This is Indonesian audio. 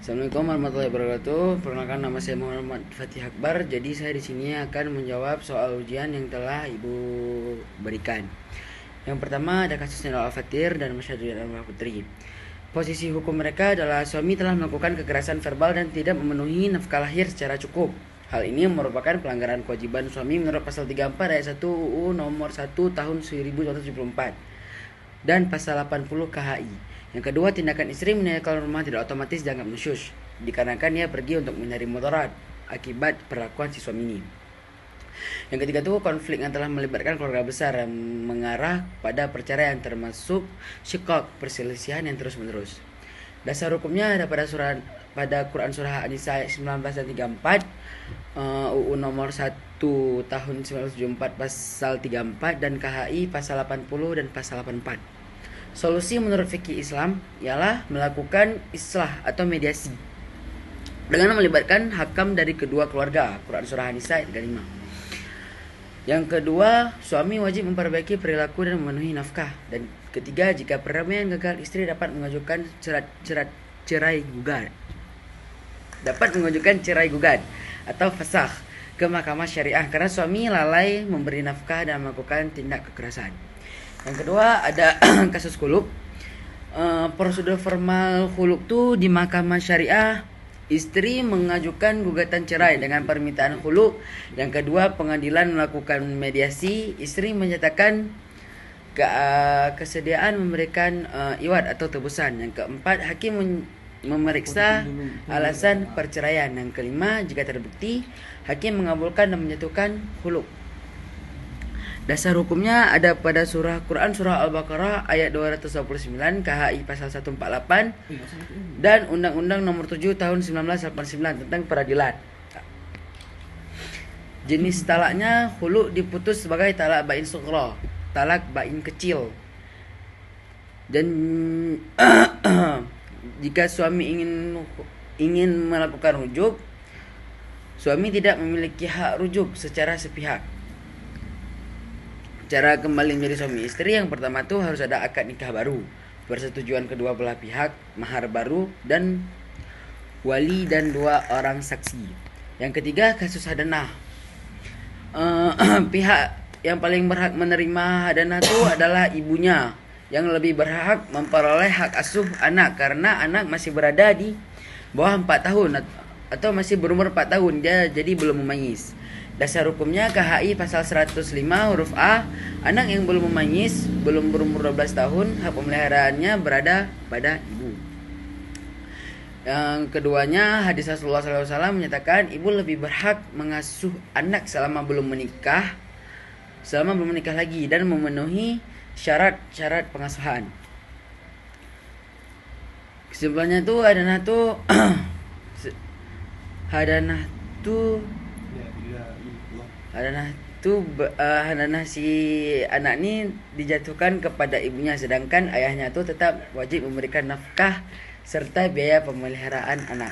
Assalamualaikum warahmatullahi wabarakatuh. Perkenalkan, nama saya Muhammad Fatih Akbar. Jadi saya di sini akan menjawab soal ujian yang telah Ibu berikan. Yang pertama ada kasus Nurul Al-Fatir dan Masyadudin Al-Putri. Posisi hukum mereka adalah suami telah melakukan kekerasan verbal dan tidak memenuhi nafkah lahir secara cukup. Hal ini merupakan pelanggaran kewajiban suami menurut pasal 34 ayat 1 UU nomor 1 tahun 1974 dan pasal 80 KHI. Yang kedua, tindakan istri meninggalkan rumah tidak otomatis dianggap nusyus, dikarenakan ia pergi untuk mencari mudarat akibat perlakuan si suami ini. Yang ketiga itu konflik yang telah melibatkan keluarga besar yang mengarah pada perceraian, termasuk syikok, perselisihan yang terus-menerus. Dasar hukumnya ada pada Quran surah An-Nisa ayat 19 dan 34, UU nomor 1 tahun 1974 pasal 34 dan KHI pasal 80 dan pasal 84. Solusi menurut fikih Islam ialah melakukan islah atau mediasi dengan melibatkan hakam dari kedua keluarga, Quran surah An-Nisa ayat 35. Yang kedua, suami wajib memperbaiki perilaku dan memenuhi nafkah. Dan ketiga, jika perdamaian gagal, istri dapat mengajukan cerai gugat atau fasakh ke mahkamah syariah karena suami lalai memberi nafkah dan melakukan tindak kekerasan. Yang kedua ada kasus khuluk. Prosedur formal khuluk tuh di mahkamah syariah, istri mengajukan gugatan cerai dengan permintaan khuluk. Yang kedua, pengadilan melakukan mediasi, istri menyatakan kesediaan memberikan iwat atau tebusan. Yang keempat, hakim memeriksa alasan perceraian. Yang kelima, jika terbukti, hakim mengabulkan dan menjatuhkan khuluk. Dasar hukumnya ada pada Quran surah Al-Baqarah ayat 229, KHI pasal 148 dan Undang-Undang nomor 7 tahun 1989 tentang peradilan. Jenis talaknya, khulu diputus sebagai talak bain sughra, talak bain kecil. Dan jika suami ingin melakukan rujuk, suami tidak memiliki hak rujuk secara sepihak. Cara kembali menjadi suami istri, yang pertama tuh harus ada akad nikah baru, persetujuan kedua belah pihak, mahar baru, dan wali dan 2 orang saksi. Yang ketiga, kasus hadanah. Pihak yang paling berhak menerima hadanah itu adalah ibunya, yang lebih berhak memperoleh hak asuh anak karena anak masih berada di bawah 4 tahun atau masih berumur 4 tahun, dia jadi belum memayis. Dasar hukumnya KHI pasal 105 huruf A, anak yang belum memayis, belum berumur 12 tahun, hak pemeliharaannya berada pada ibu. Yang keduanya, hadis Rasulullah SAW menyatakan ibu lebih berhak mengasuh anak selama belum menikah lagi dan memenuhi syarat-syarat pengasuhan. Kesimpulannya tuh hadanah si anak ini dijatuhkan kepada ibunya, sedangkan ayahnya tuh tetap wajib memberikan nafkah serta biaya pemeliharaan anak.